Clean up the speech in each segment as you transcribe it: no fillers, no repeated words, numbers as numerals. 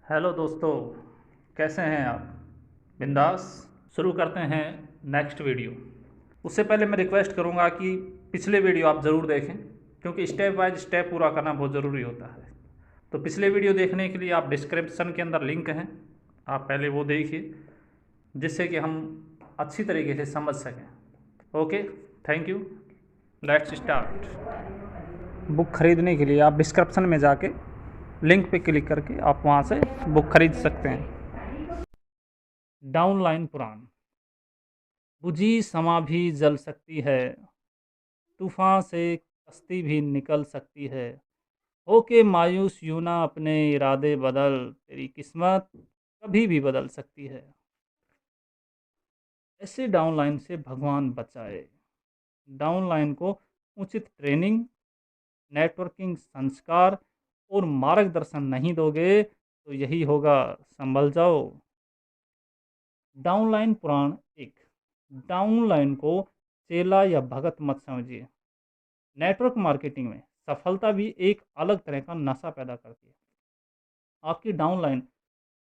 Hello दोस्तों, कैसे हैं आप? बिंदास। शुरू करते हैं नेक्स्ट वीडियो। उससे पहले मैं रिक्वेस्ट करूंगा कि पिछले वीडियो आप ज़रूर देखें, क्योंकि स्टेप बाय स्टेप पूरा करना बहुत ज़रूरी होता है। तो पिछले वीडियो देखने के लिए आप डिस्क्रिप्शन के अंदर लिंक हैं, आप पहले वो देखिए, जिससे कि हम अच्छी तरीके से समझ सकें। Okay, thank you. Let's start. Book खरीदने के लिए आप डिस्क्रिप्शन में जाके लिंक पे क्लिक करके आप वहाँ से बुक खरीद सकते हैं। डाउनलाइन पुराण। बुझी समा भी जल सकती है, तूफान से कश्ती भी निकल सकती है। होके मायूस यूं ना अपने इरादे बदल, तेरी किस्मत कभी भी बदल सकती है। ऐसे डाउनलाइन से भगवान बचाए। डाउनलाइन को उचित ट्रेनिंग, नेटवर्किंग संस्कार और मार्गदर्शन नहीं दोगे तो यही होगा, संभल जाओ। डाउनलाइन पुराण एक। डाउनलाइन को चेला या भगत मत समझिए। नेटवर्क मार्केटिंग में सफलता भी एक अलग तरह का नशा पैदा करती है। आपकी डाउनलाइन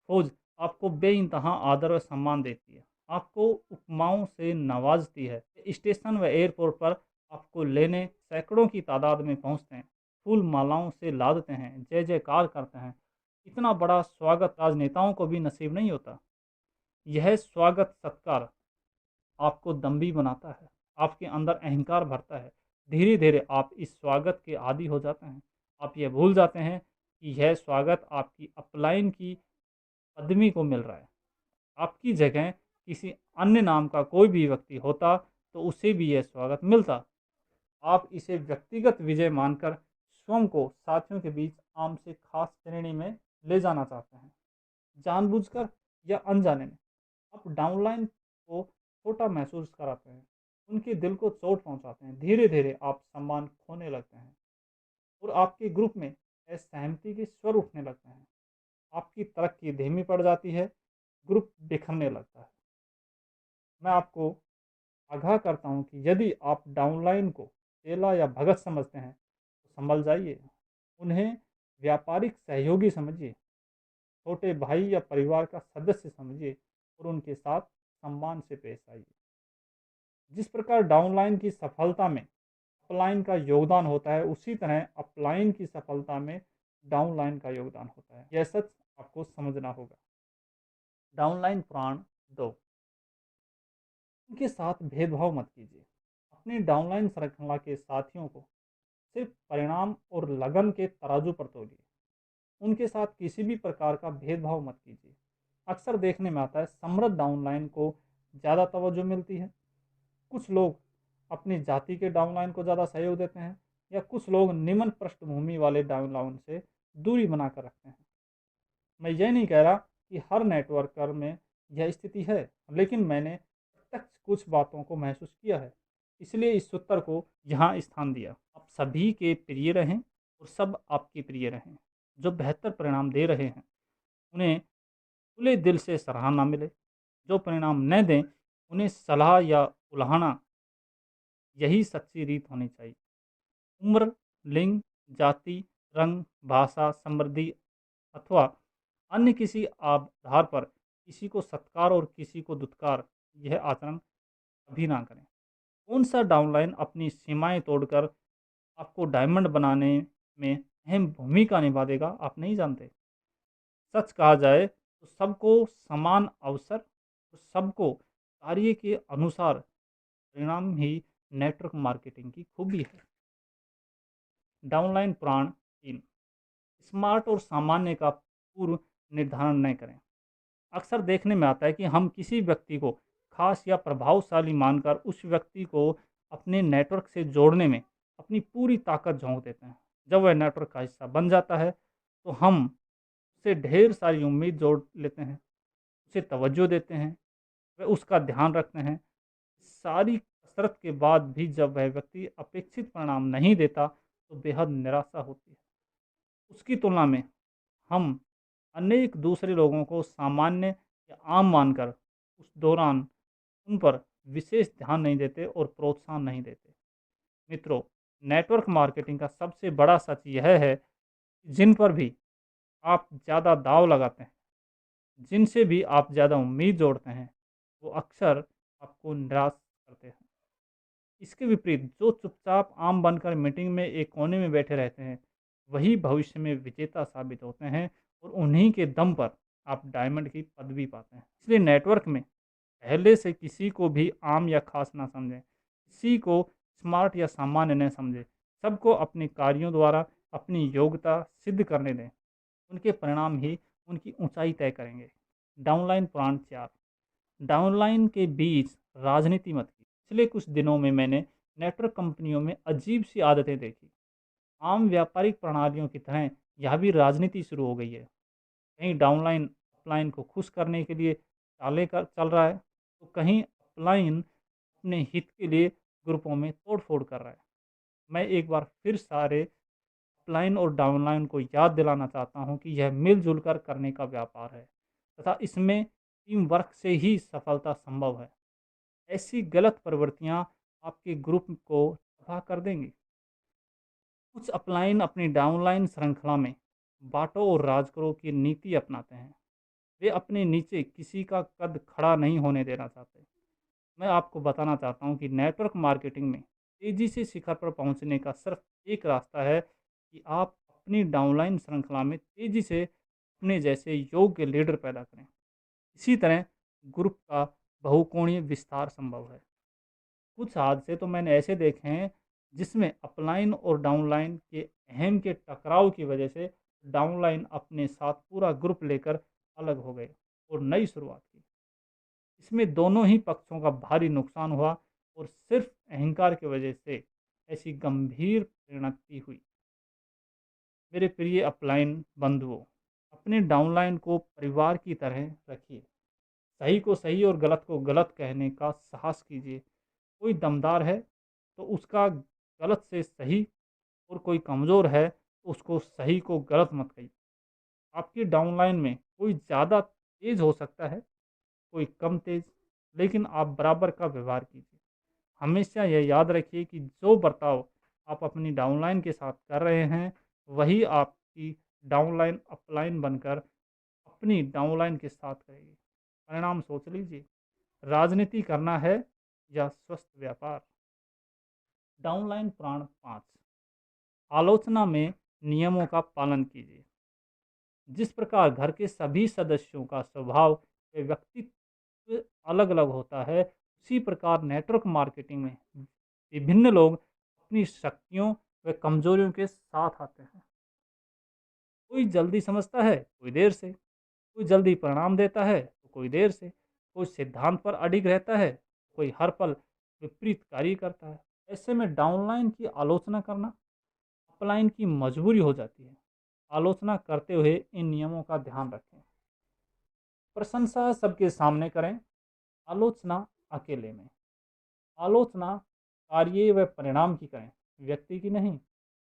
फौज आपको बेइंतहा आदर व सम्मान देती है, आपको उपमाओं से नवाजती है। स्टेशन व एयरपोर्ट पर आपको लेने सैकड़ों की तादाद में पहुंचते हैं, फूल मालाओं से लादते हैं, जय जयकार करते हैं। इतना बड़ा स्वागत राजनेताओं को भी नसीब नहीं होता। यह स्वागत सत्कार आपको दम्भी बनाता है, आपके अंदर अहंकार भरता है। धीरे धीरे आप इस स्वागत के आदी हो जाते हैं। आप ये भूल जाते हैं कि यह स्वागत आपकी अपलाइन की पदवी को मिल रहा है। आपकी जगह किसी अन्य नाम का कोई भी व्यक्ति होता तो उसे भी यह स्वागत मिलता। आप इसे व्यक्तिगत विजय मानकर स्वयं को साथियों के बीच आम से खास श्रेणी में ले जाना चाहते हैं। जानबूझकर या अनजाने में आप डाउनलाइन को छोटा महसूस कराते हैं, उनके दिल को चोट पहुंचाते हैं। धीरे धीरे आप सम्मान खोने लगते हैं और आपके ग्रुप में असहमति के स्वर उठने लगते हैं। आपकी तरक्की धीमी पड़ जाती है, ग्रुप बिखरने लगता है। मैं आपको आगाह करता हूं कि यदि आप डाउनलाइन को चेला या भगत समझते हैं तो संभल जाइए। उन्हें व्यापारिक सहयोगी समझिए, छोटे भाई या परिवार का सदस्य समझिए और उनके साथ सम्मान से पेश आइए। जिस प्रकार डाउनलाइन की सफलता में अपलाइन का योगदान होता है, उसी तरह अपलाइन की सफलता में डाउनलाइन का योगदान होता है। यह सच आपको समझना होगा। डाउनलाइन पुराण दो। उनके साथ भेदभाव मत कीजिए। अपने डाउनलाइन श्रृंखला के साथियों को सिर्फ परिणाम और लगन के तराजू पर तोलिए। उनके साथ किसी भी प्रकार का भेदभाव मत कीजिए। अक्सर देखने में आता है समृद्ध डाउनलाइन को ज़्यादा तवज्जो मिलती है, कुछ लोग अपनी जाति के डाउनलाइन को ज़्यादा सहयोग देते हैं, या कुछ लोग निम्न पृष्ठभूमि वाले डाउनलाइन से दूरी बनाकर रखते हैं। मैं यह नहीं कह रहा कि हर नेटवर्कर में यह स्थिति है, लेकिन मैंने प्रत्यक्ष कुछ बातों को महसूस किया है, इसलिए इस सूत्र को यहाँ स्थान दिया। आप सभी के प्रिय रहें और सब आपके प्रिय रहें। जो बेहतर परिणाम दे रहे हैं उन्हें खुले दिल से सराहना मिले, जो परिणाम न दें उन्हें सलाह या उल्हाना, यही सच्ची रीत होनी चाहिए। उम्र, लिंग, जाति, रंग, भाषा, समृद्धि अथवा अन्य किसी आधार पर किसी को सत्कार और किसी को दुत्कार, यह आचरण कभी ना करें। कौन सा डाउनलाइन अपनी सीमाएं तोड़कर आपको डायमंड बनाने में अहम भूमिका निभा देगा, आप नहीं जानते। सच कहा जाए तो सबको समान अवसर और सबको कार्य के अनुसार परिणाम ही नेटवर्क मार्केटिंग की खूबी है। डाउनलाइन पुराण 3। स्मार्ट और सामान्य का पूर्व निर्धारण न करें। अक्सर देखने में आता है कि हम किसी व्यक्ति को खास या प्रभावशाली मानकर उस व्यक्ति को अपने नेटवर्क से जोड़ने में अपनी पूरी ताकत झोंक देते हैं। जब वह नेटवर्क का हिस्सा बन जाता है तो हम उससे ढेर सारी उम्मीद जोड़ लेते हैं, उसे तवज्जो देते हैं, वह उसका ध्यान रखते हैं। सारी कसरत के बाद भी जब वह व्यक्ति अपेक्षित परिणाम नहीं देता तो बेहद निराशा होती है। उसकी तुलना में हम अनेक दूसरे लोगों को सामान्य या आम मानकर उस दौरान उन पर विशेष ध्यान नहीं देते और प्रोत्साहन नहीं देते। मित्रों, नेटवर्क मार्केटिंग का सबसे बड़ा सच यह है कि जिन पर भी आप ज़्यादा दाँव लगाते हैं, जिनसे भी आप ज़्यादा उम्मीद जोड़ते हैं, वो अक्सर आपको निराश करते हैं। इसके विपरीत जो चुपचाप आम बनकर मीटिंग में एक कोने में बैठे रहते हैं, वही भविष्य में विजेता साबित होते हैं और उन्हीं के दम पर आप डायमंड की पदवी पाते हैं। इसलिए नेटवर्क में पहले से किसी को भी आम या खास ना समझें, किसी को स्मार्ट या सामान्य न समझें। सबको अपने कार्यों द्वारा अपनी योग्यता सिद्ध करने दें। उनके परिणाम ही उनकी ऊंचाई तय करेंगे। डाउनलाइन पुराण 4। डाउनलाइन के बीच राजनीति मत की। पिछले कुछ दिनों में मैंने नेटवर्क कंपनियों में अजीब सी आदतें देखी। आम व्यापारिक प्रणालियों की तरह यह भी राजनीति शुरू हो गई है। कहीं डाउनलाइन अपलाइन को खुश करने के लिए चाले कर चल रहा है, तो कहीं अपलाइन अपने हित के लिए ग्रुपों में तोड़ फोड़ कर रहा है। मैं एक बार फिर सारे अपलाइन और डाउनलाइन को याद दिलाना चाहता हूँ कि यह मिलजुल कर करने का व्यापार है तथा इसमें टीम वर्क से ही सफलता संभव है। ऐसी गलत प्रवृत्तियां आपके ग्रुप को तबाह कर देंगी। कुछ अपलाइन अपनी डाउनलाइन श्रृंखला में बांटो और राज करो की नीति अपनाते हैं। वे अपने नीचे किसी का कद खड़ा नहीं होने देना चाहते। मैं आपको बताना चाहता हूं कि नेटवर्क मार्केटिंग में तेजी से शिखर पर पहुंचने का सिर्फ एक रास्ता है कि आप अपनी डाउनलाइन श्रृंखला में तेजी से अपने जैसे योग्य लीडर पैदा करें। इसी तरह ग्रुप का बहुकोणीय विस्तार संभव है। कुछ हादसे तो मैंने ऐसे देखे हैं जिसमें अपलाइन और डाउनलाइन के अहम के टकराव की वजह से डाउनलाइन अपने साथ पूरा ग्रुप लेकर अलग हो गए और नई शुरुआत की। इसमें दोनों ही पक्षों का भारी नुकसान हुआ और सिर्फ अहंकार की वजह से ऐसी गंभीर परिणति हुई। मेरे प्रिय अपलाइन बंधुओं, अपने डाउनलाइन को परिवार की तरह रखिए। सही को सही और गलत को गलत कहने का साहस कीजिए। कोई दमदार है तो उसका गलत से सही, और कोई कमज़ोर है तो उसको सही को गलत मत कहिए। आपकी डाउनलाइन में कोई ज़्यादा तेज़ हो सकता है, कोई कम तेज़, लेकिन आप बराबर का व्यवहार कीजिए। हमेशा यह याद रखिए कि जो बर्ताव आप अपनी डाउनलाइन के साथ कर रहे हैं, वही आपकी डाउनलाइन अपलाइन बनकर अपनी डाउनलाइन के साथ करेगी। परिणाम सोच लीजिए, राजनीति करना है या स्वस्थ व्यापार। डाउनलाइन प्राण 5। आलोचना में नियमों का पालन कीजिए। जिस प्रकार घर के सभी सदस्यों का स्वभाव व व्यक्तित्व अलग अलग होता है, उसी प्रकार नेटवर्क मार्केटिंग में विभिन्न लोग अपनी शक्तियों व कमजोरियों के साथ आते हैं। कोई जल्दी समझता है, कोई देर से। कोई जल्दी परिणाम देता है तो कोई देर से। कोई सिद्धांत पर अडिग रहता है, कोई हर पल विपरीत कार्य करता है। ऐसे में डाउनलाइन की आलोचना करना अपलाइन की मजबूरी हो जाती है। आलोचना करते हुए इन नियमों का ध्यान रखें। प्रशंसा सबके सामने करें, आलोचना अकेले में। आलोचना कार्य व परिणाम की करें, व्यक्ति की नहीं।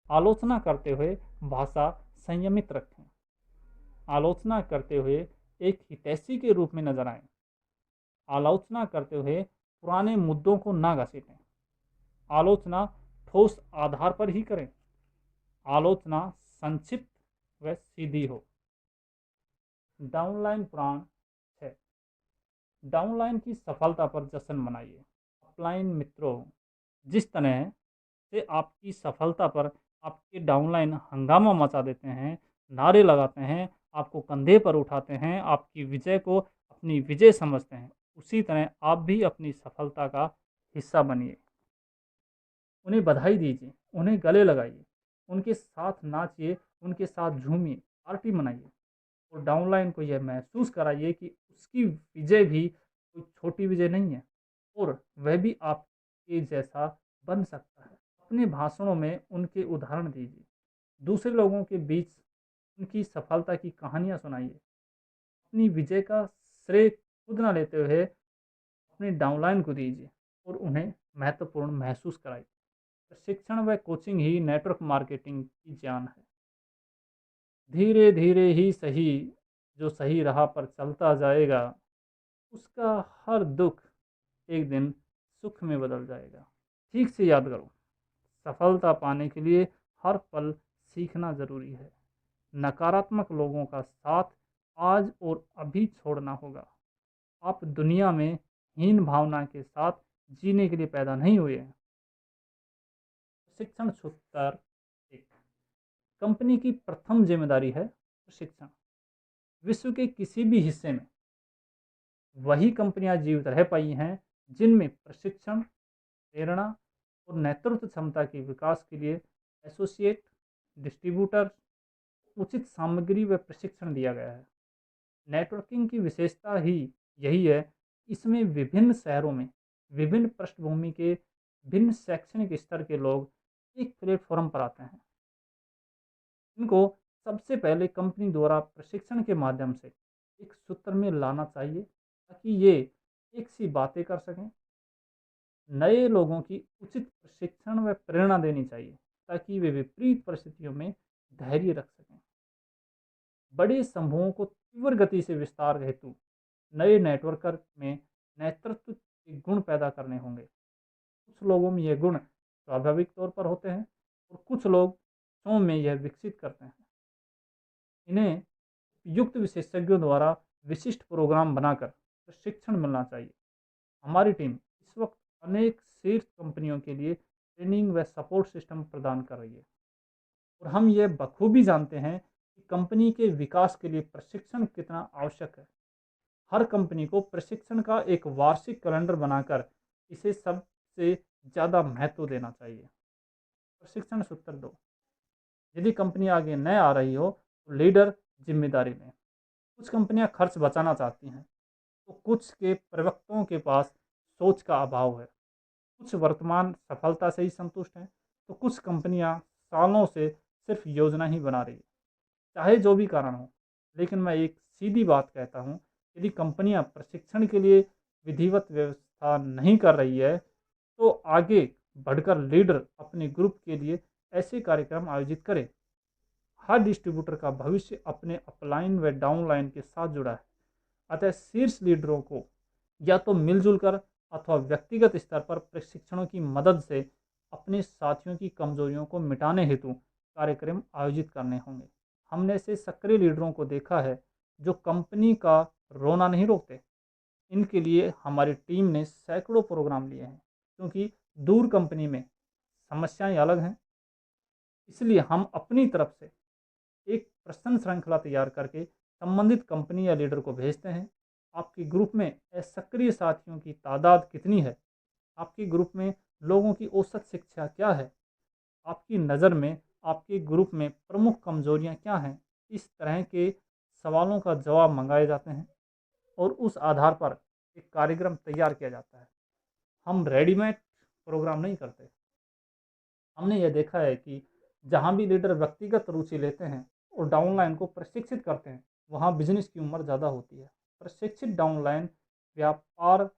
आलोचना करते हुए भाषा संयमित रखें। आलोचना करते हुए एक हितैषी के रूप में नजर आएं। आलोचना करते हुए पुराने मुद्दों को ना घसीटें। आलोचना ठोस आधार पर ही करें। आलोचना संक्षिप्त व सीधी हो। डाउनलाइन पुराण 6। डाउनलाइन की सफलता पर जश्न मनाइए। अपलाइन मित्रों, जिस तरह से आपकी सफलता पर आपके डाउनलाइन हंगामा मचा देते हैं, नारे लगाते हैं, आपको कंधे पर उठाते हैं, आपकी विजय को अपनी विजय समझते हैं, उसी तरह आप भी अपनी सफलता का हिस्सा बनिए। उन्हें बधाई दीजिए, उन्हें गले लगाइए, उनके साथ नाचिए, उनके साथ झूमिए, पार्टी मनाइए और डाउनलाइन को यह महसूस कराइए कि उसकी विजय भी कोई छोटी विजय नहीं है और वह भी आपके जैसा बन सकता है। अपने भाषणों में उनके उदाहरण दीजिए। दूसरे लोगों के बीच उनकी सफलता की कहानियां सुनाइए। अपनी विजय का श्रेय खुद ना लेते हुए अपनी डाउनलाइन को दीजिए और उन्हें महत्वपूर्ण महसूस कराइए। प्रशिक्षण व कोचिंग ही नेटवर्क मार्केटिंग की जान है। धीरे धीरे ही सही, जो सही राह पर चलता जाएगा, उसका हर दुख एक दिन सुख में बदल जाएगा। ठीक से याद करो, सफलता पाने के लिए हर पल सीखना जरूरी है। नकारात्मक लोगों का साथ आज और अभी छोड़ना होगा। आप दुनिया में हीन भावना के साथ जीने के लिए पैदा नहीं हुए हैं। प्रशिक्षण सूत्र एक, कंपनी की प्रथम जिम्मेदारी है प्रशिक्षण। विश्व के किसी भी हिस्से में वही कंपनियां जीवित रह पाई हैं जिनमें प्रशिक्षण, प्रेरणा और नेतृत्व क्षमता के विकास के लिए एसोसिएट, डिस्ट्रीब्यूटर, उचित सामग्री व प्रशिक्षण दिया गया है। नेटवर्किंग की विशेषता ही यही है। इसमें विभिन्न शहरों में विभिन्न पृष्ठभूमि के भिन्न शैक्षणिक स्तर के लोग एक प्लेटफॉर्म पर आते हैं। इनको सबसे पहले कंपनी द्वारा प्रशिक्षण के माध्यम से एक सूत्र में लाना चाहिए ताकि ये एक सी बातें कर सकें। नए लोगों की उचित प्रशिक्षण व प्रेरणा देनी चाहिए ताकि वे विपरीत परिस्थितियों में धैर्य रख सकें। बड़े समूहों को तीव्र गति से विस्तार हेतु नए नेटवर्कर में नेतृत्व के गुण पैदा करने होंगे। कुछ लोगों में यह गुण स्वाभाविक तौर पर होते हैं और कुछ लोग स्वयं में यह विकसित करते हैं। इन्हें युक्त विशेषज्ञों द्वारा विशिष्ट प्रोग्राम बनाकर प्रशिक्षण मिलना चाहिए। हमारी टीम इस वक्त अनेक शीर्ष कंपनियों के लिए ट्रेनिंग व सपोर्ट सिस्टम प्रदान कर रही है और हम ये बखूबी जानते हैं कि कंपनी के विकास के लिए प्रशिक्षण कितना आवश्यक है। हर कंपनी को प्रशिक्षण का एक वार्षिक कैलेंडर बनाकर इसे सबसे ज़्यादा महत्व देना चाहिए। प्रशिक्षण सूत्र 2, यदि कंपनी आगे न आ रही हो तो लीडर जिम्मेदारी लें। कुछ कंपनियां खर्च बचाना चाहती हैं तो कुछ के प्रवक्ताओं के पास सोच का अभाव है। कुछ वर्तमान सफलता से ही संतुष्ट हैं तो कुछ कंपनियां सालों से सिर्फ योजना ही बना रही है। चाहे जो भी कारण हो, लेकिन मैं एक सीधी बात कहता हूँ, यदि कंपनियां प्रशिक्षण के लिए विधिवत व्यवस्था नहीं कर रही है तो आगे बढ़कर लीडर अपने ग्रुप के लिए ऐसे कार्यक्रम आयोजित करें। हर डिस्ट्रीब्यूटर का भविष्य अपने अपलाइन व डाउनलाइन के साथ जुड़ा है। अतः शीर्ष लीडरों को या तो मिलजुल कर अथवा व्यक्तिगत स्तर पर प्रशिक्षणों की मदद से अपने साथियों की कमजोरियों को मिटाने हेतु कार्यक्रम आयोजित करने होंगे। हमने ऐसे सक्रिय लीडरों को देखा है जो कंपनी का रोना नहीं रोकते। इनके लिए हमारी टीम ने सैकड़ों प्रोग्राम लिए हैं क्योंकि दूर कंपनी में समस्याएं अलग हैं। इसलिए हम अपनी तरफ से एक प्रश्न श्रृंखला तैयार करके संबंधित कंपनी या लीडर को भेजते हैं। आपके ग्रुप में सक्रिय साथियों की तादाद कितनी है? आपके ग्रुप में लोगों की औसत शिक्षा क्या है? आपकी नज़र में आपके ग्रुप में प्रमुख कमजोरियां क्या हैं? इस तरह के सवालों का जवाब मंगाए जाते हैं और उस आधार पर एक कार्यक्रम तैयार किया जाता है। हम रेडीमेड प्रोग्राम नहीं करते। हमने यह देखा है कि जहाँ भी लीडर व्यक्तिगत रुचि लेते हैं और डाउनलाइन को प्रशिक्षित करते हैं, वहाँ बिजनेस की उम्र ज़्यादा होती है। प्रशिक्षित डाउनलाइन व्यापार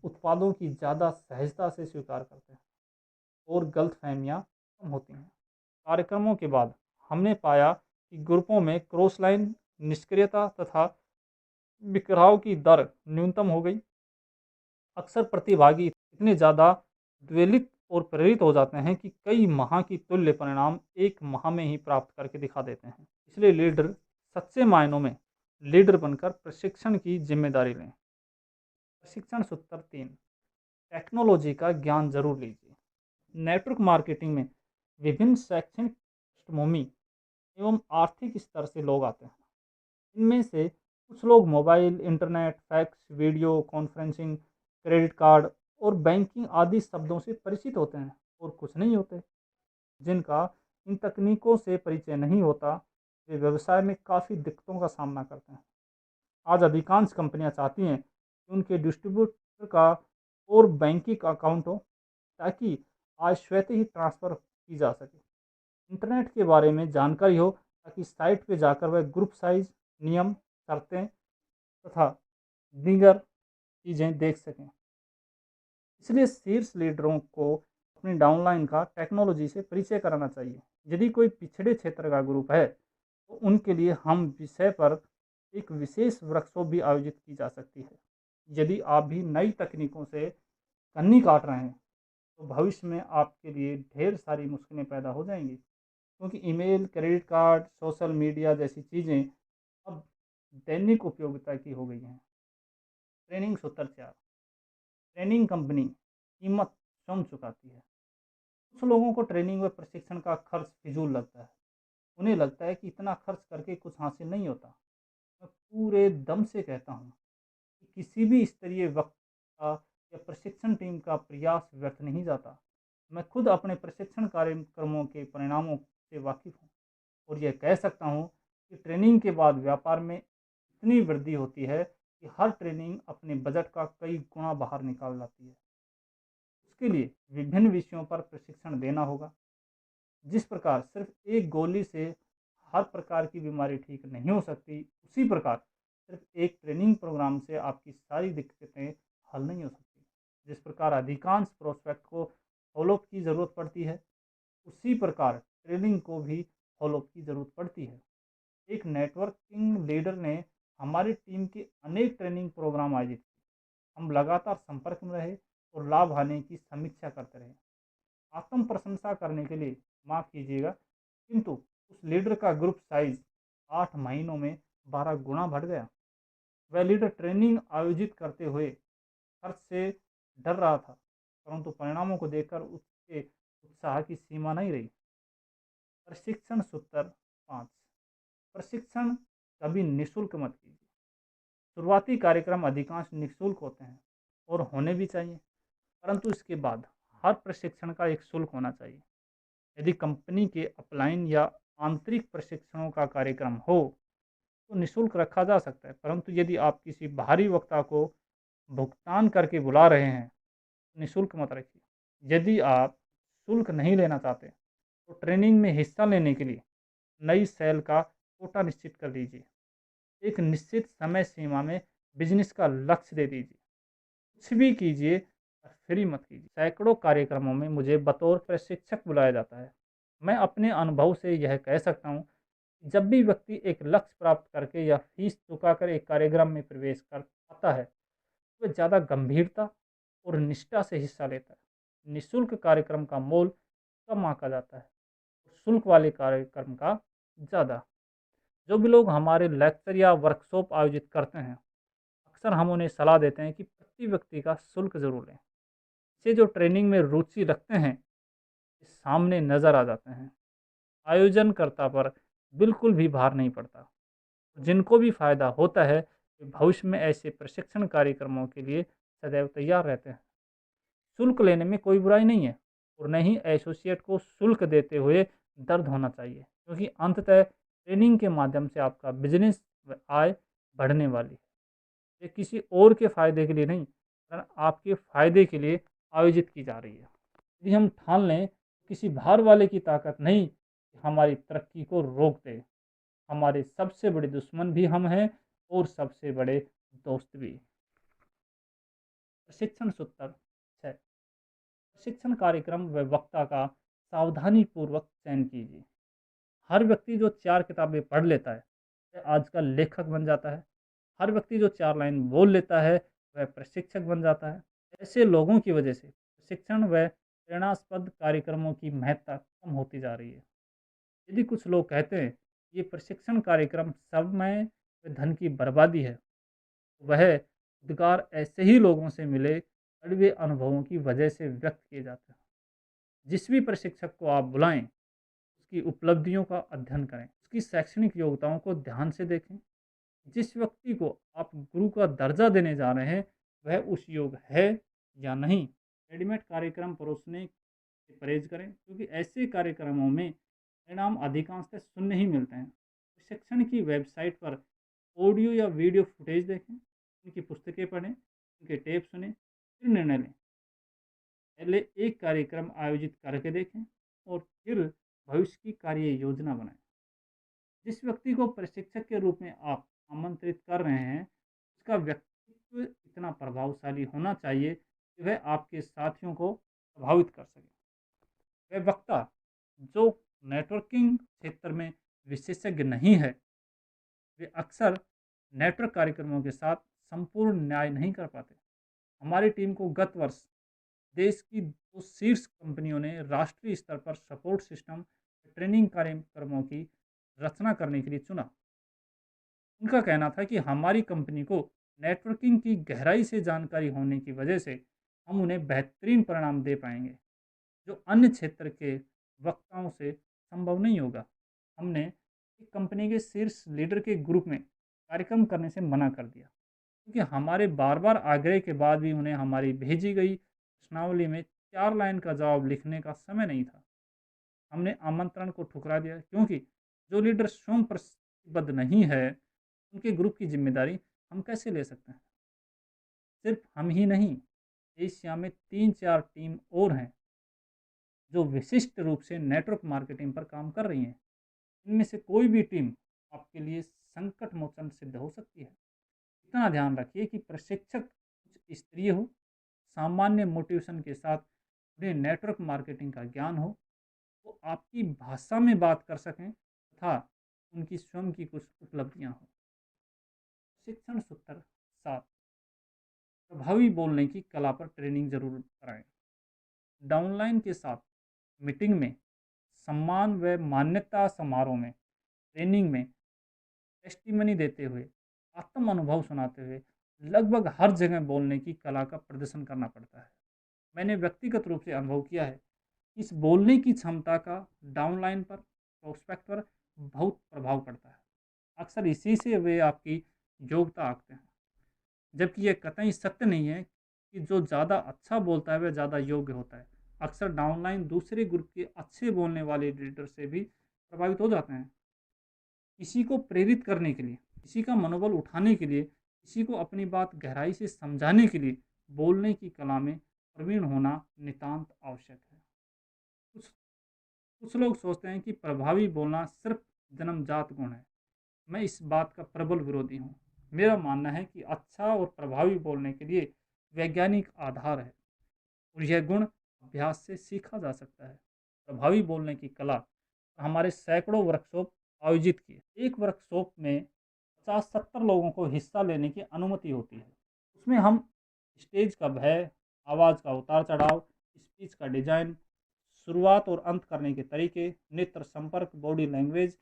उत्पादों की ज़्यादा सहजता से स्वीकार करते हैं और गलतफहमियाँ कम होती हैं। कार्यक्रमों के बाद हमने पाया कि ग्रुपों में क्रॉस लाइन निष्क्रियता तथा बिखराव की दर न्यूनतम हो गई। अक्सर प्रतिभागी इतने ज़्यादा द्वेलित और प्रेरित हो जाते हैं कि कई माह की तुल्य परिणाम एक माह में ही प्राप्त करके दिखा देते हैं। इसलिए लीडर सच्चे मायनों में लीडर बनकर प्रशिक्षण की जिम्मेदारी लें। प्रशिक्षण सूत्र 3, टेक्नोलॉजी का ज्ञान जरूर लीजिए। नेटवर्क मार्केटिंग में विभिन्न शैक्षणिक पृष्ठभूमि एवं आर्थिक स्तर से लोग आते हैं। इनमें से कुछ लोग mobile, internet, fax, video conferencing, credit card और बैंकिंग आदि शब्दों से परिचित होते हैं और कुछ नहीं होते। जिनका इन तकनीकों से परिचय नहीं होता, वे व्यवसाय में काफ़ी दिक्कतों का सामना करते हैं। आज अधिकांश कंपनियां चाहती हैं कि उनके डिस्ट्रीब्यूटर का और बैंकिंग अकाउंट हो ताकि आज स्वतः ही ट्रांसफ़र की जा सके। इंटरनेट के बारे में जानकारी हो ताकि साइट पर जाकर वह ग्रुप साइज, नियम, शर्तें तथा दीगर चीज़ें देख सकें। इसलिए शीर्ष लीडरों को अपनी डाउनलाइन का टेक्नोलॉजी से परिचय कराना चाहिए। यदि कोई पिछड़े क्षेत्र का ग्रुप है तो उनके लिए हम विषय पर एक विशेष वर्कशॉप भी आयोजित की जा सकती है। यदि आप भी नई तकनीकों से कन्नी काट रहे हैं तो भविष्य में आपके लिए ढेर सारी मुश्किलें पैदा हो जाएंगी। क्योंकि email, credit card, social media जैसी चीज़ें अब दैनिक उपयोगिता की हो गई हैं। ट्रेनिंग सूत्र 4। ट्रेनिंग कंपनी कीमत स्वयं चुकाती है। कुछ लोगों को ट्रेनिंग व प्रशिक्षण का खर्च फिजूल लगता है। उन्हें लगता है कि इतना खर्च करके कुछ हासिल नहीं होता। मैं पूरे दम से कहता हूँ कि किसी भी स्तरीय वक्ता या प्रशिक्षण टीम का प्रयास व्यर्थ नहीं जाता। मैं खुद अपने प्रशिक्षण कार्यक्रमों के परिणामों से वाकिफ़ हूँ और यह कह सकता हूँ कि ट्रेनिंग के बाद व्यापार में इतनी वृद्धि होती है कि हर ट्रेनिंग अपने बजट का कई गुना बाहर निकाल लाती है। उसके लिए विभिन्न विषयों पर प्रशिक्षण देना होगा। जिस प्रकार सिर्फ एक गोली से हर प्रकार की बीमारी ठीक नहीं हो सकती, उसी प्रकार सिर्फ एक ट्रेनिंग प्रोग्राम से आपकी सारी दिक्कतें हल नहीं हो सकती। जिस प्रकार अधिकांश प्रोस्पेक्ट को फॉलोअप की ज़रूरत पड़ती है, उसी प्रकार ट्रेनिंग को भी फॉलोअप की ज़रूरत पड़ती है। एक नेटवर्किंग लीडर ने हमारी टीम के अनेक ट्रेनिंग प्रोग्राम आयोजित किए। हम लगातार संपर्क में रहे और लाभ आने की समीक्षा करते रहे। आत्म प्रशंसा करने के लिए माफ़ कीजिएगा, किंतु उस लीडर का ग्रुप साइज 8 महीनों में 12 गुना बढ़ गया। वह लीडर ट्रेनिंग आयोजित करते हुए खर्च से डर रहा था, परंतु परिणामों को देखकर उसके उत्साह की सीमा नहीं रही। प्रशिक्षण सूत्र 5। प्रशिक्षण कभी निःशुल्क मत कीजिए। शुरुआती कार्यक्रम अधिकांश निःशुल्क होते हैं और होने भी चाहिए, परंतु इसके बाद हर प्रशिक्षण का एक शुल्क होना चाहिए। यदि कंपनी के अपलाइन या आंतरिक प्रशिक्षणों का कार्यक्रम हो तो निःशुल्क रखा जा सकता है, परंतु यदि आप किसी बाहरी वक्ता को भुगतान करके बुला रहे हैं तो निःशुल्क मत रखिए। यदि आप शुल्क नहीं लेना चाहते तो ट्रेनिंग में हिस्सा लेने के लिए नई सेल का कोटा निश्चित कर दीजिए। एक निश्चित समय सीमा में बिजनेस का लक्ष्य दे दीजिए। कुछ भी कीजिए पर फ्री मत कीजिए। सैकड़ों कार्यक्रमों में मुझे बतौर प्रशिक्षक बुलाया जाता है। मैं अपने अनुभव से यह कह सकता हूँ, जब भी व्यक्ति एक लक्ष्य प्राप्त करके या फीस चुकाकर एक कार्यक्रम में प्रवेश कर पाता है, तो वह ज़्यादा गंभीरता और निष्ठा से हिस्सा लेता है। निःशुल्क कार्यक्रम का मोल कम आंका जाता है और शुल्क वाले कार्यक्रम का ज़्यादा। जो भी लोग हमारे लेक्चर या वर्कशॉप आयोजित करते हैं, अक्सर हम उन्हें सलाह देते हैं कि प्रति व्यक्ति का शुल्क ज़रूर लें। इससे जो ट्रेनिंग में रुचि रखते हैं, ये सामने नज़र आ जाते हैं। आयोजनकर्ता पर बिल्कुल भी भार नहीं पड़ता। जिनको भी फ़ायदा होता है, वे भविष्य में ऐसे प्रशिक्षण कार्यक्रमों के लिए सदैव तैयार रहते हैं। शुल्क लेने में कोई बुराई नहीं है और न ही एसोसिएट को शुल्क देते हुए दर्द होना चाहिए, क्योंकि अंततः ट्रेनिंग के माध्यम से आपका बिजनेस व आय बढ़ने वाली है। ये किसी और के फ़ायदे के लिए नहीं, वरन आपके फ़ायदे के लिए आयोजित की जा रही है। यदि हम ठान लें, किसी बाहर वाले की ताकत नहीं कि हमारी तरक्की को रोक दे। हमारे सबसे बड़े दुश्मन भी हम हैं और सबसे बड़े दोस्त भी। प्रशिक्षण सूत्र 6। प्रशिक्षण कार्यक्रम व वक्ता का सावधानीपूर्वक चयन कीजिए। हर व्यक्ति जो 4 किताबें पढ़ लेता है, वह आज का लेखक बन जाता है। हर व्यक्ति जो 4 लाइन बोल लेता है, वह प्रशिक्षक बन जाता है। ऐसे लोगों की वजह से प्रशिक्षण व प्रेरणास्पद कार्यक्रमों की महत्ता कम होती जा रही है। यदि कुछ लोग कहते हैं ये प्रशिक्षण कार्यक्रम समय व धन की बर्बादी है, तो वह उद्गार ऐसे ही लोगों से मिले कड़वे अनुभवों की वजह से व्यक्त किए जाते हैं। जिस भी प्रशिक्षक को आप बुलाएं, उसकी उपलब्धियों का अध्ययन करें, उसकी शैक्षणिक योग्यताओं को ध्यान से देखें। जिस व्यक्ति को आप गुरु का दर्जा देने जा रहे हैं, वह उस योग्य है या नहीं। रेडीमेड कार्यक्रम परोसने से परहेज करें, क्योंकि ऐसे कार्यक्रमों में परिणाम अधिकांशतः शून्य ही मिलते हैं। प्रशिक्षण की वेबसाइट पर ऑडियो या वीडियो फुटेज देखें, उनकी पुस्तकें पढ़ें, उनके टेप सुनें, फिर निर्णय लें। पहले एक कार्यक्रम आयोजित करके देखें और फिर भविष्य की कार्य योजना बनाएं। जिस व्यक्ति को प्रशिक्षक के रूप में आप आमंत्रित कर रहे हैं, उसका व्यक्तित्व इतना प्रभावशाली होना चाहिए कि वह आपके साथियों को प्रभावित कर सके। वह वक्ता जो नेटवर्किंग क्षेत्र में विशेषज्ञ नहीं है, वे अक्सर नेटवर्क कार्यक्रमों के साथ संपूर्ण न्याय नहीं कर पाते। हमारी टीम को गत वर्ष देश की 2 शीर्ष कंपनियों ने राष्ट्रीय स्तर पर सपोर्ट सिस्टम ट्रेनिंग कार्यक्रमों की रचना करने के लिए चुना। उनका कहना था कि हमारी कंपनी को नेटवर्किंग की गहराई से जानकारी होने की वजह से हम उन्हें बेहतरीन परिणाम दे पाएंगे, जो अन्य क्षेत्र के वक्ताओं से संभव नहीं होगा। हमने एक कंपनी के शीर्ष लीडर के ग्रुप में कार्यक्रम करने से मना कर दिया, क्योंकि हमारे बार बार आग्रह के बाद भी उन्हें हमारी भेजी गई प्रश्नावली में 4 लाइन का जवाब लिखने का समय नहीं था। हमने आमंत्रण को ठुकरा दिया, क्योंकि जो लीडर स्वयं प्रतिबद्ध नहीं है, उनके ग्रुप की जिम्मेदारी हम कैसे ले सकते हैं। सिर्फ हम ही नहीं, एशिया में 3-4 टीम और हैं जो विशिष्ट रूप से नेटवर्क मार्केटिंग पर काम कर रही हैं। इनमें से कोई भी टीम आपके लिए संकट मोचन सिद्ध हो सकती है। इतना ध्यान रखिए कि प्रशिक्षक कुछ स्तरीय हो, सामान्य मोटिवेशन के साथ उन्हें नेटवर्क मार्केटिंग का ज्ञान हो, वो आपकी भाषा में बात कर सकें तथा उनकी स्वयं की कुछ उपलब्धियां हों। शिक्षण सूत्र 7, प्रभावी बोलने की कला पर ट्रेनिंग जरूर कराएं। डाउनलाइन के साथ मीटिंग में, सम्मान व मान्यता समारोह में, ट्रेनिंग में, टेस्टिमनी देते हुए, आत्म अनुभव सुनाते हुए लगभग हर जगह बोलने की कला का प्रदर्शन करना पड़ता है। मैंने व्यक्तिगत रूप से अनुभव किया है, इस बोलने की क्षमता का डाउनलाइन पर, प्रोस्पेक्ट पर बहुत प्रभाव पड़ता है। अक्सर इसी से वे आपकी योग्यता आंकते हैं, जबकि यह कतई सत्य नहीं है कि जो ज़्यादा अच्छा बोलता है वह ज़्यादा योग्य होता है। अक्सर डाउनलाइन दूसरे ग्रुप के अच्छे बोलने वाले लीडर से भी प्रभावित हो जाते हैं। किसी को प्रेरित करने के लिए, किसी का मनोबल उठाने के लिए, किसी को अपनी बात गहराई से समझाने के लिए बोलने की कला में प्रवीण होना नितांत आवश्यक है। कुछ कुछ लोग सोचते हैं कि प्रभावी बोलना सिर्फ जन्मजात गुण है। मैं इस बात का प्रबल विरोधी हूँ। मेरा मानना है कि अच्छा और प्रभावी बोलने के लिए वैज्ञानिक आधार है, और यह गुण अभ्यास से सीखा जा सकता है। प्रभावी बोलने की कला हमारे सैकड़ों वर्कशॉप आयोजित किए। एक वर्कशॉप में 50-70 लोगों को हिस्सा लेने की अनुमति होती है। उसमें हम स्टेज का भय, आवाज़ का उतार चढ़ाव, स्पीच का डिजाइन, शुरुआत और अंत करने के तरीके, नेत्र संपर्क, बॉडी लैंग्वेज,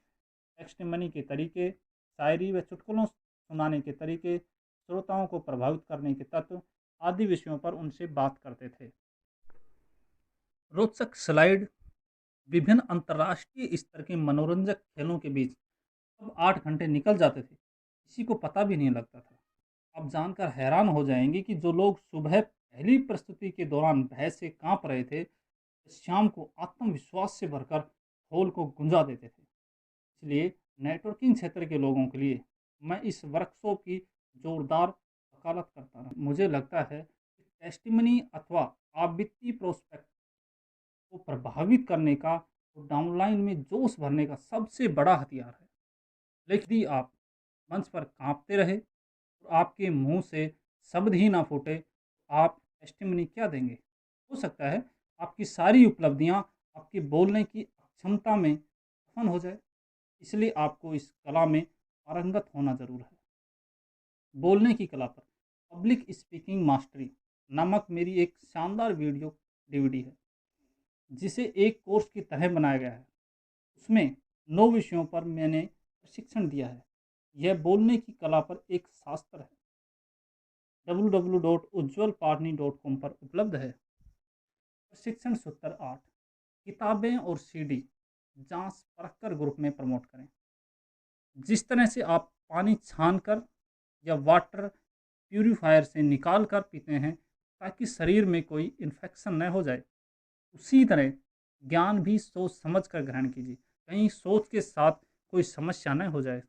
टेस्टिमनी के तरीके, शायरी व चुटकुलों सुनाने के तरीके, श्रोताओं को प्रभावित करने के तत्व आदि विषयों पर उनसे बात करते थे। रोचक स्लाइड, विभिन्न अंतर्राष्ट्रीय स्तर के मनोरंजक खेलों के बीच अब 8 घंटे निकल जाते थे, किसी को पता भी नहीं लगता था। आप जानकर हैरान हो जाएंगे कि जो लोग सुबह पहली प्रस्तुति के दौरान भय से कांप रहे थे, शाम को आत्मविश्वास से भरकर हॉल को गुंजा देते थे। इसलिए नेटवर्किंग क्षेत्र के लोगों के लिए मैं इस वर्कशॉप की जोरदार वकालत करता रहा। मुझे लगता है कि टेस्टिमनी अथवा आवृत्ति प्रोस्पेक्ट को प्रभावित करने का और डाउनलाइन में जोश भरने का सबसे बड़ा हथियार है। लेकिन यदि आप मंच पर कांपते रहे और आपके मुंह से शब्द ही ना फूटे, तो आप टेस्टिमनी क्या देंगे। हो सकता है आपकी सारी उपलब्धियां आपके बोलने की अक्षमता में दफन हो जाए। इसलिए आपको इस कला में पारंगत होना जरूर है। बोलने की कला पर पब्लिक स्पीकिंग मास्टरी नामक मेरी एक शानदार वीडियो डीवीडी है, जिसे एक कोर्स की तरह बनाया गया है। उसमें 9 विषयों पर मैंने प्रशिक्षण दिया है। यह बोलने की कला पर एक शास्त्र है। www.ujjwalparni.com पर उपलब्ध है। प्रशिक्षण सूत्र 8, किताबें और सीडी जांच परख कर ग्रुप में प्रमोट करें। जिस तरह से आप पानी छान कर या वाटर प्यूरिफायर से निकाल कर पीते हैं ताकि शरीर में कोई इन्फेक्शन न हो जाए, उसी तरह ज्ञान भी सोच समझ कर ग्रहण कीजिए, कहीं सोच के साथ कोई समस्या न हो जाए।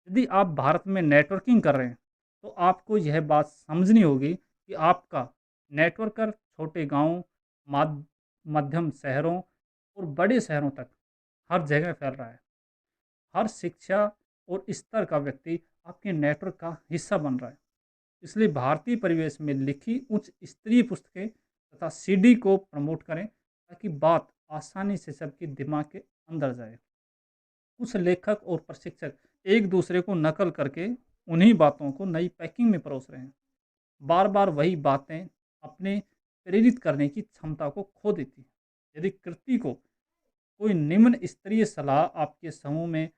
यदि आप भारत में नेटवर्किंग कर रहे हैं, तो आपको यह बात समझनी होगी कि आपका नेटवर्कर छोटे गांवों, मध्यम शहरों और बड़े शहरों तक हर जगह फैल रहा है। हर शिक्षा और स्तर का व्यक्ति आपके नेटवर्क का हिस्सा बन रहा है। इसलिए भारतीय परिवेश में लिखी उच्च स्तरीय पुस्तकें तथा सीडी को प्रमोट करें, ताकि बात आसानी से सबके दिमाग के अंदर जाए। कुछ लेखक और प्रशिक्षक एक दूसरे को नकल करके उन्हीं बातों को नई पैकिंग में परोस रहे हैं। बार बार वही बातें अपने प्रेरित करने की क्षमता को खो देती हैं। यदि कृति को कोई निम्न स्तरीय सलाह आपके समूह में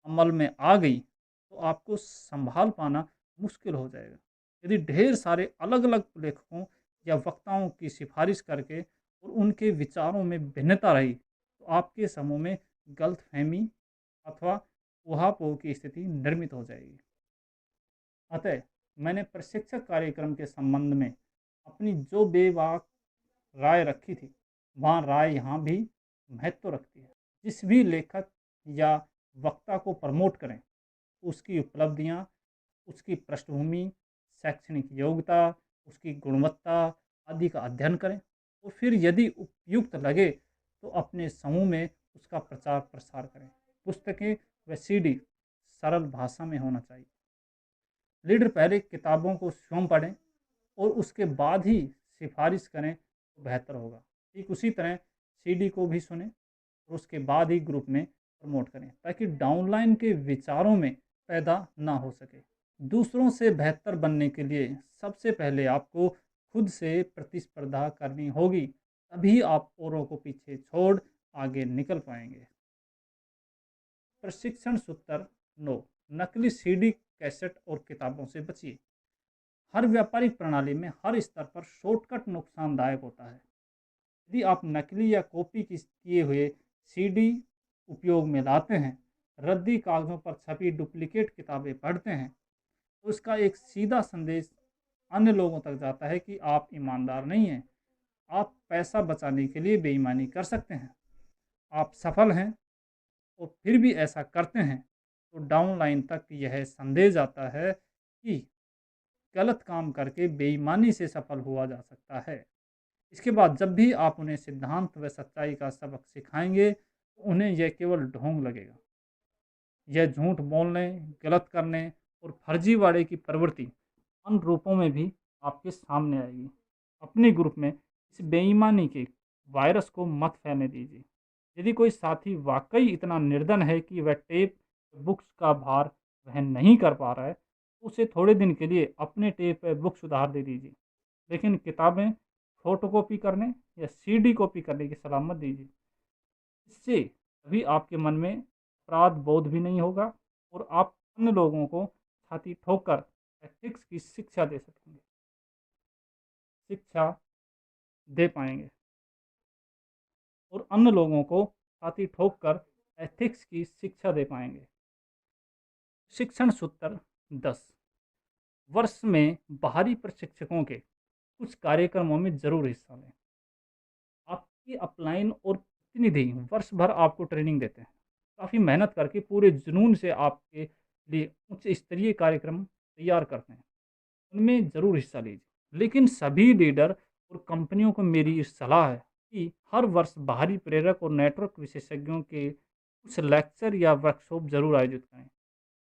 अमल में आ गई, तो आपको संभाल पाना मुश्किल हो जाएगा। यदि ढेर सारे अलग-अलग लेखकों या वक्ताओं की सिफारिश करके और उनके विचारों में भिन्नता रही, तो आपके समूह में गलतफ़हमी अथवा ऊहापोह की स्थिति निर्मित हो जाएगी। अतः मैंने प्रशिक्षक कार्यक्रम के संबंध में अपनी जो बेबाक राय रखी थी, वहाँ राय यहाँ भी महत्व रखती है। जिस भी लेखक या वक्ता को प्रमोट करें, उसकी उपलब्धियाँ, उसकी पृष्ठभूमि, शैक्षणिक योग्यता, उसकी गुणवत्ता आदि का अध्ययन करें और फिर यदि उपयुक्त लगे तो अपने समूह में उसका प्रचार प्रसार करें। पुस्तकें व सीडी सरल भाषा में होना चाहिए। लीडर पहले किताबों को स्वयं पढ़ें और उसके बाद ही सिफारिश करें तो बेहतर होगा। ठीक उसी तरह सीडी को भी सुनें और उसके बाद ही ग्रुप में प्रमोट करें, ताकि डाउनलाइन के विचारों में पैदा ना हो सके। दूसरों से बेहतर बनने के लिए सबसे पहले आपको खुद से प्रतिस्पर्धा करनी होगी, तभी आप औरों को पीछे छोड़ आगे निकल पाएंगे। प्रशिक्षण सूत्र 9, नकली सीडी, कैसेट और किताबों से बचिए। हर व्यापारिक प्रणाली में हर स्तर पर शॉर्टकट नुकसानदायक होता है। यदि आप नकली या कॉपी किए हुए सीडी उपयोग में लाते हैं, रद्दी कागजों पर छपी डुप्लीकेट किताबें पढ़ते हैं, तो उसका एक सीधा संदेश अन्य लोगों तक जाता है कि आप ईमानदार नहीं हैं। आप पैसा बचाने के लिए बेईमानी कर सकते हैं। आप सफल हैं और फिर भी ऐसा करते हैं, तो डाउनलाइन तक यह संदेश जाता है कि गलत काम करके बेईमानी से सफल हुआ जा सकता है। इसके बाद जब भी आप उन्हें सिद्धांत व सच्चाई का सबक सिखाएंगे, तो उन्हें यह केवल ढोंग लगेगा। यह झूठ बोलने, गलत करने और फर्जीवाड़े की प्रवृत्ति अन्य रूपों में भी आपके सामने आएगी। अपने ग्रुप में इस बेईमानी के वायरस को मत फैलने दीजिए। यदि कोई साथी वाकई इतना निर्धन है कि वह टेप बुक्स का भार वहन नहीं कर पा रहा है, तो उसे थोड़े दिन के लिए अपने टेप बुक्स उधार दे दीजिए, लेकिन किताबें फोटोकॉपी करने या सीडी कॉपी करने की सलाह मत दीजिए। इससे कभी आपके मन में अपराध बोध भी नहीं होगा और आप अन्य लोगों को छाती ठोककर एथिक्स की शिक्षा दे सकेंगे, शिक्षा दे पाएंगे और अन्य लोगों को छाती ठोककर एथिक्स की शिक्षा दे पाएंगे। शिक्षण सूत्र 10, वर्ष में बाहरी प्रशिक्षकों के कुछ कार्यक्रमों में जरूर हिस्सा लें। आपकी अपलाइन और प्रतिनिधि वर्ष भर आपको ट्रेनिंग देते हैं, काफ़ी मेहनत करके पूरे जुनून से आपके लिए उच्च स्तरीय कार्यक्रम तैयार करते हैं। उनमें ज़रूर हिस्सा लीजिए। लेकिन सभी लीडर और कंपनियों को मेरी ये सलाह है कि हर वर्ष बाहरी प्रेरक और नेटवर्क विशेषज्ञों के कुछ लेक्चर या वर्कशॉप ज़रूर आयोजित करें।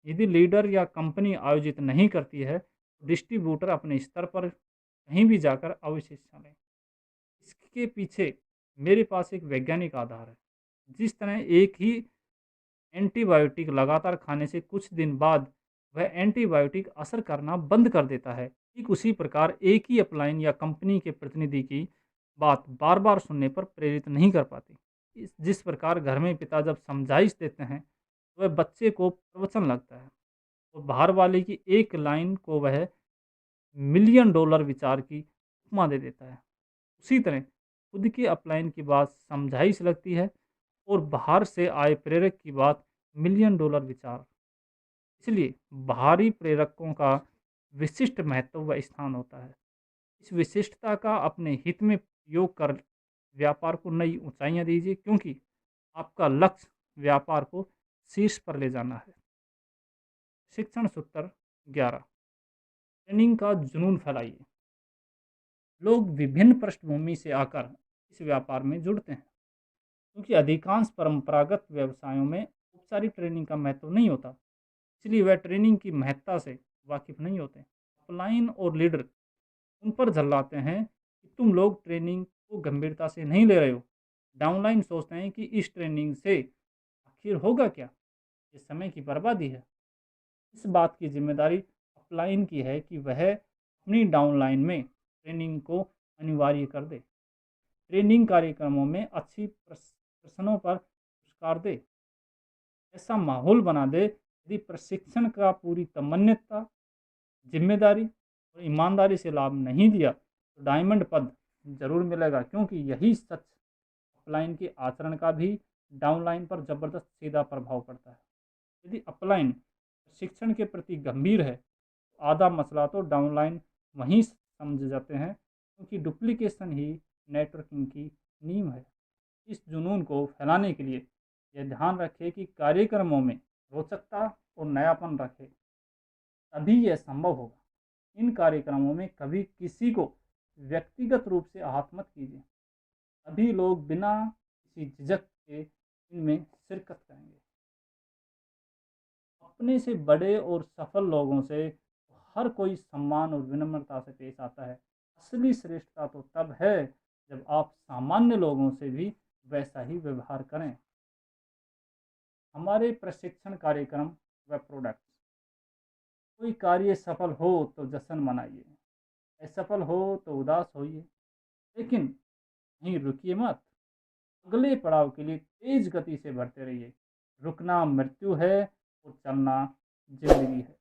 यदि लीडर या कंपनी आयोजित नहीं करती है, तो डिस्ट्रीब्यूटर अपने स्तर पर कहीं भी जाकर अवश्य हिस्सा लें। इसके पीछे मेरे पास एक वैज्ञानिक आधार है। जिस तरह एक ही एंटीबायोटिक लगातार खाने से कुछ दिन बाद वह एंटीबायोटिक असर करना बंद कर देता है, ठीक उसी प्रकार एक ही अपलाइन या कंपनी के प्रतिनिधि की बात बार बार सुनने पर प्रेरित नहीं कर पाती। जिस प्रकार घर में पिता जब समझाइश देते हैं, तो वह बच्चे को प्रवचन लगता है और बाहर वाले की एक लाइन को वह मिलियन डॉलर विचार की उपमा दे देता है। उसी तरह खुद के अपलाइन की बात समझाइश लगती है और बाहर से आए प्रेरक की बात मिलियन डॉलर विचार। इसलिए बाहरी प्रेरकों का विशिष्ट महत्व व स्थान होता है। इस विशिष्टता का अपने हित में उपयोग कर व्यापार को नई ऊंचाइयां दीजिए, क्योंकि आपका लक्ष्य व्यापार को शीर्ष पर ले जाना है। शिक्षण सूत्र 11, ट्रेनिंग का जुनून फैलाइए। लोग विभिन्न पृष्ठभूमि से आकर इस व्यापार में जुड़ते हैं, क्योंकि अधिकांश परंपरागत व्यवसायों में औपचारिक ट्रेनिंग का महत्व नहीं होता, इसलिए वह ट्रेनिंग की महत्ता से वाकिफ नहीं होते। अपलाइन और लीडर उन पर झल्लाते हैं कि तुम लोग ट्रेनिंग को गंभीरता से नहीं ले रहे हो। डाउनलाइन सोचते हैं कि इस ट्रेनिंग से आखिर होगा क्या, ये समय की बर्बादी है। इस बात की जिम्मेदारी अपलाइन की है कि वह अपनी डाउनलाइन में ट्रेनिंग को अनिवार्य कर दे। ट्रेनिंग कार्यक्रमों में अच्छी प्रश्नों पर पुरस्कार दे, ऐसा माहौल बना दे। यदि प्रशिक्षण का पूरी तमन्यता, जिम्मेदारी और ईमानदारी से लाभ नहीं दिया तो डायमंड पद जरूर मिलेगा, क्योंकि यही सच अपलाइन के आचरण का भी डाउनलाइन पर जबरदस्त सीधा प्रभाव पड़ता है। यदि अपलाइन प्रशिक्षण के प्रति गंभीर है तो आधा मसला तो डाउनलाइन वहीं समझ जाते हैं, क्योंकि डुप्लीकेशन ही नेटवर्किंग की नींव है। इस जुनून को फैलाने के लिए यह ध्यान रखें कि कार्यक्रमों में रोचकता और नयापन रखें, तभी यह संभव होगा। इन कार्यक्रमों में कभी किसी को व्यक्तिगत रूप से आहत मत कीजिए, तभी लोग बिना किसी झिझक के इनमें शिरकत करेंगे। अपने से बड़े और सफल लोगों से हर कोई सम्मान और विनम्रता से पेश आता है। असली श्रेष्ठता तो तब है जब आप सामान्य लोगों से भी वैसा ही व्यवहार करें। हमारे प्रशिक्षण कार्यक्रम व प्रोडक्ट्स, कोई कार्य सफल हो तो जश्न मनाइए, असफल हो तो उदास होइए, लेकिन नहीं रुकिए मत। अगले पड़ाव के लिए तेज गति से बढ़ते रहिए। रुकना मृत्यु है और चलना जिंदगी है।